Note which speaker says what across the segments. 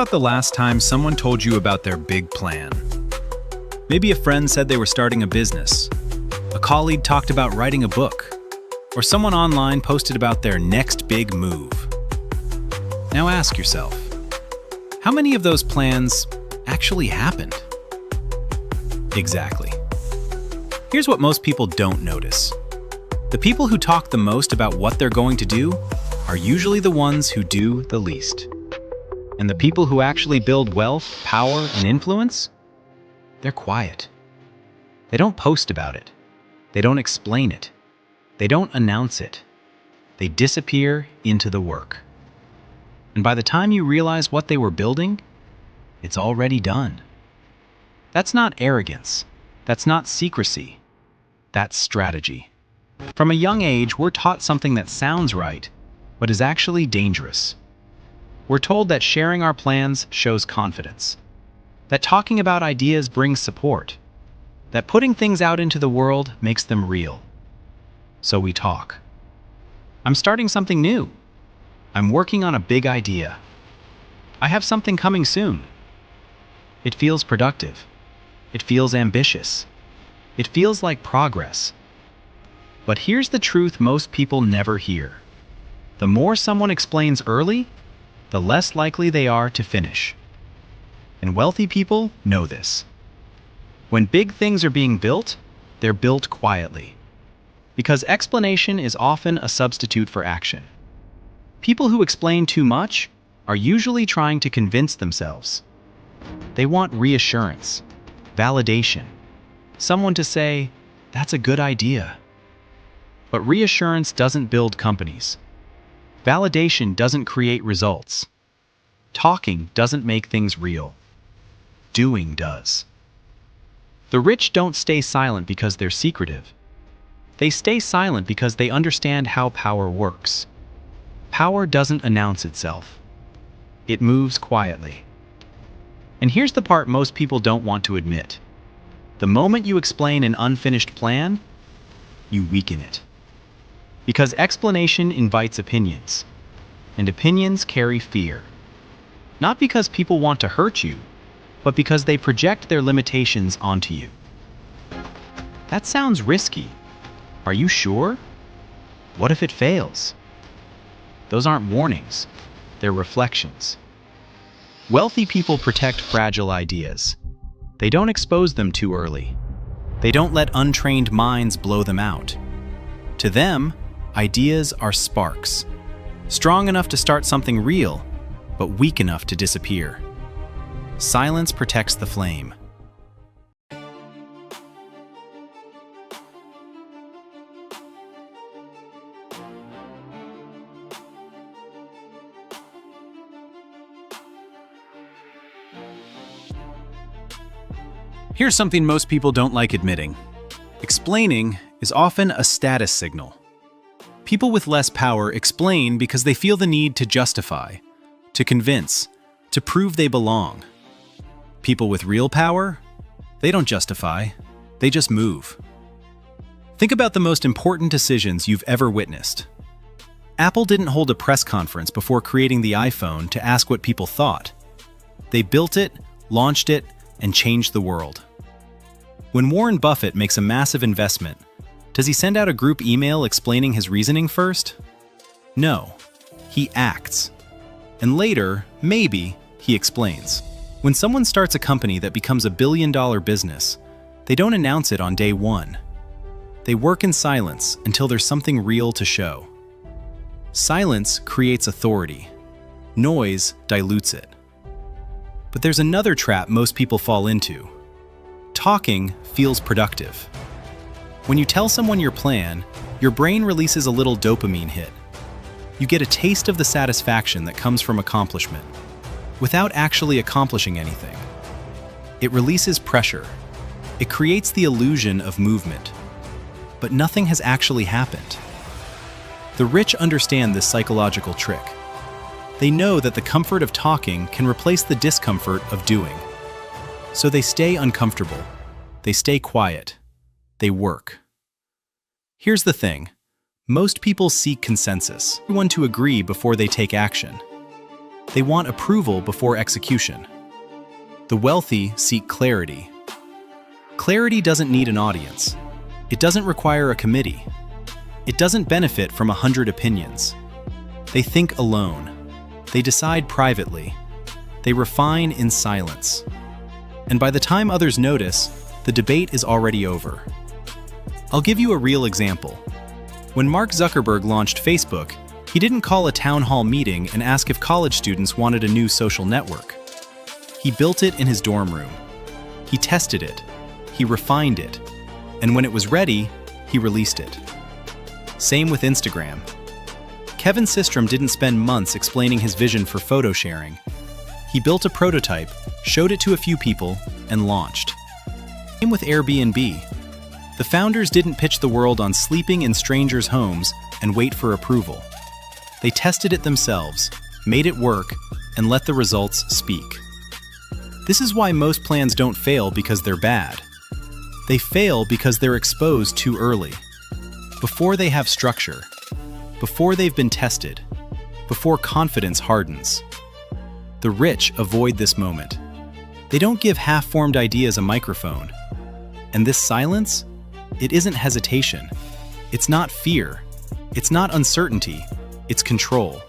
Speaker 1: about the last time someone told you about their big plan? Maybe a friend said they were starting a business, a colleague talked about writing a book, or someone online posted about their next big move. Now ask yourself, how many of those plans actually happened? Exactly. Here's what most people don't notice. The people who talk the most about what they're going to do are usually the ones who do the least. And the people who actually build wealth, power, and influence, they're quiet. They don't post about it. They don't explain it. They don't announce it. They disappear into the work. And by the time you realize what they were building, it's already done. That's not arrogance. That's not secrecy. That's strategy. From a young age, we're taught something that sounds right, but is actually dangerous. We're told that sharing our plans shows confidence, that talking about ideas brings support, that putting things out into the world makes them real. So we talk. I'm starting something new. I'm working on a big idea. I have something coming soon. It feels productive. It feels ambitious. It feels like progress. But here's the truth most people never hear. The more someone explains early, the less likely they are to finish. And wealthy people know this. When big things are being built, they're built quietly. Because explanation is often a substitute for action. People who explain too much are usually trying to convince themselves. They want reassurance, validation, someone to say, "That's a good idea." But reassurance doesn't build companies. Validation doesn't create results. Talking doesn't make things real. Doing does. The rich don't stay silent because they're secretive. They stay silent because they understand how power works. Power doesn't announce itself. It moves quietly. And here's the part most people don't want to admit. The moment you explain an unfinished plan, you weaken it. Because explanation invites opinions, and opinions carry fear. Not because people want to hurt you, but because they project their limitations onto you. That sounds risky. Are you sure? What if it fails? Those aren't warnings, they're reflections. Wealthy people protect fragile ideas. They don't expose them too early. They don't let untrained minds blow them out. To them, ideas are sparks, strong enough to start something real, but weak enough to disappear. Silence protects the flame. Here's something most people don't like admitting. Explaining is often a status signal. People with less power explain because they feel the need to justify, to convince, to prove they belong. People with real power, they don't justify, they just move. Think about the most important decisions you've ever witnessed. Apple didn't hold a press conference before creating the iPhone to ask what people thought. They built it, launched it, and changed the world. When Warren Buffett makes a massive investment, does he send out a group email explaining his reasoning first? No, he acts. And later, maybe, he explains. When someone starts a company that becomes a billion-dollar business, they don't announce it on day one. They work in silence until there's something real to show. Silence creates authority. Noise dilutes it. But there's another trap most people fall into. Talking feels productive. When you tell someone your plan, your brain releases a little dopamine hit. You get a taste of the satisfaction that comes from accomplishment, without actually accomplishing anything. It releases pressure. It creates the illusion of movement. But nothing has actually happened. The rich understand this psychological trick. They know that the comfort of talking can replace the discomfort of doing. So they stay uncomfortable. They stay quiet. They work. Here's the thing. Most people seek consensus, everyone to agree before they take action. They want approval before execution. The wealthy seek clarity. Clarity doesn't need an audience. It doesn't require a committee. It doesn't benefit from 100 opinions. They think alone. They decide privately. They refine in silence. And by the time others notice, the debate is already over. I'll give you a real example. When Mark Zuckerberg launched Facebook, he didn't call a town hall meeting and ask if college students wanted a new social network. He built it in his dorm room. He tested it. He refined it. And when it was ready, he released it. Same with Instagram. Kevin Systrom didn't spend months explaining his vision for photo sharing. He built a prototype, showed it to a few people, and launched. Same with Airbnb. The founders didn't pitch the world on sleeping in strangers' homes and wait for approval. They tested it themselves, made it work, and let the results speak. This is why most plans don't fail because they're bad. They fail because they're exposed too early, before they have structure, before they've been tested, before confidence hardens. The rich avoid this moment. They don't give half-formed ideas a microphone. And this silence, it isn't hesitation. It's not fear. It's not uncertainty. It's control.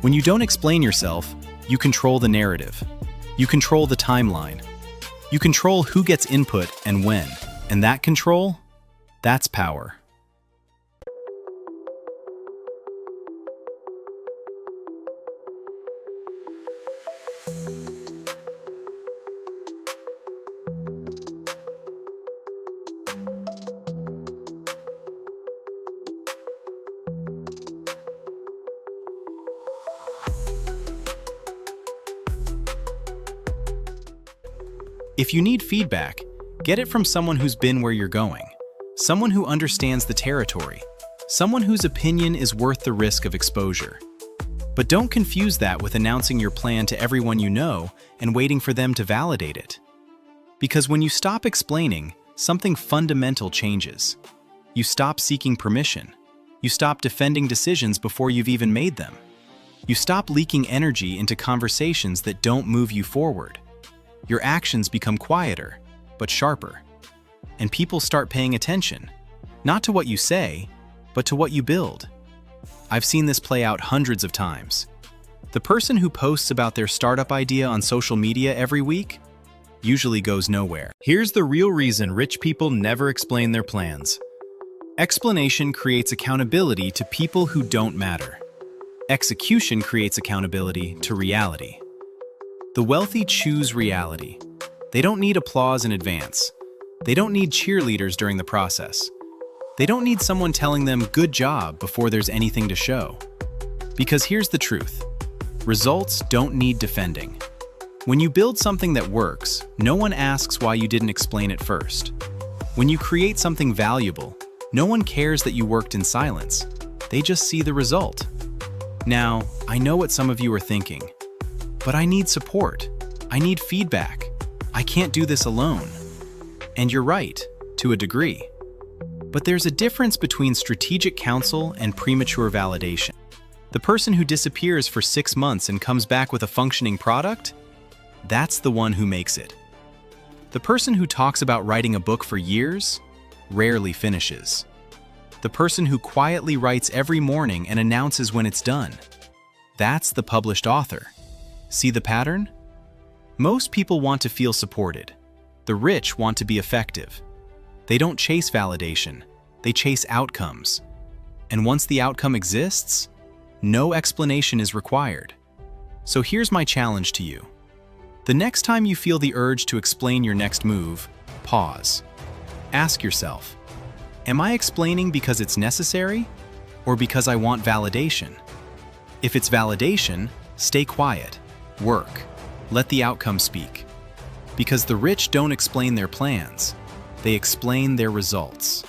Speaker 1: When you don't explain yourself, you control the narrative. You control the timeline. You control who gets input and when. And that control, that's power. If you need feedback, get it from someone who's been where you're going, someone who understands the territory, someone whose opinion is worth the risk of exposure. But don't confuse that with announcing your plan to everyone you know and waiting for them to validate it. Because when you stop explaining, something fundamental changes. You stop seeking permission. You stop defending decisions before you've even made them. You stop leaking energy into conversations that don't move you forward. Your actions become quieter, but sharper. And people start paying attention, not to what you say, but to what you build. I've seen this play out hundreds of times. The person who posts about their startup idea on social media every week usually goes nowhere. Here's the real reason rich people never explain their plans. Explanation creates accountability to people who don't matter. Execution creates accountability to reality. The wealthy choose reality. They don't need applause in advance. They don't need cheerleaders during the process. They don't need someone telling them good job before there's anything to show. Because here's the truth. Results don't need defending. When you build something that works, no one asks why you didn't explain it first. When you create something valuable, no one cares that you worked in silence. They just see the result. Now, I know what some of you are thinking. But I need support. I need feedback. I can't do this alone. And you're right, to a degree. But there's a difference between strategic counsel and premature validation. The person who disappears for 6 months and comes back with a functioning product, that's the one who makes it. The person who talks about writing a book for years rarely finishes. The person who quietly writes every morning and announces when it's done, that's the published author. See the pattern? Most people want to feel supported. The rich want to be effective. They don't chase validation, they chase outcomes. And once the outcome exists, no explanation is required. So here's my challenge to you. The next time you feel the urge to explain your next move, pause. Ask yourself, am I explaining because it's necessary or because I want validation? If it's validation, stay quiet. Work. Let the outcome speak. Because the rich don't explain their plans, they explain their results.